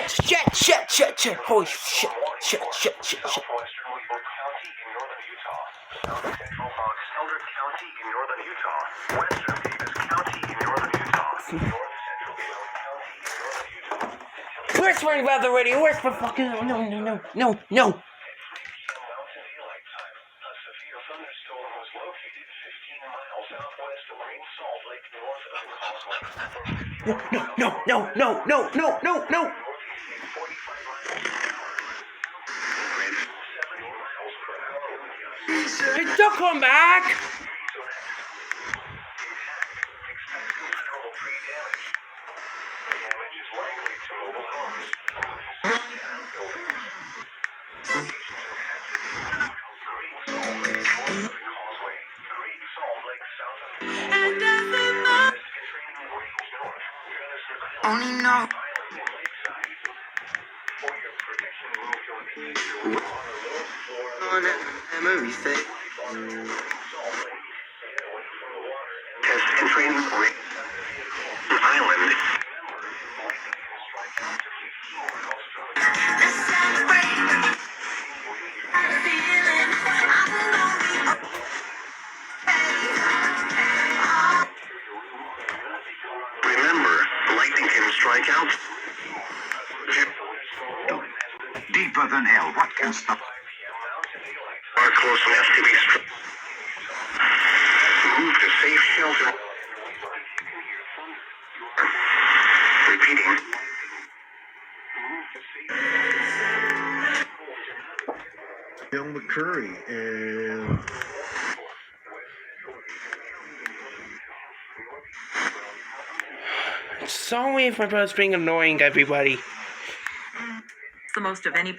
Shit. Holy shit. Where's my weather radio? Where's my fucking... No. Thunderstorm was located 15 miles southwest of Green Salt Lake, north of the Causeway. No. Hey, don't come back! Only know. On that movie set. Test and training island. Remember, lightning can strike out. Deeper than hell, what can stop? Are close enough to be struck. Move to safe shelter. Repeating. Bill McCurry and Sorry if my brother's being annoying, everybody. It's the most of any.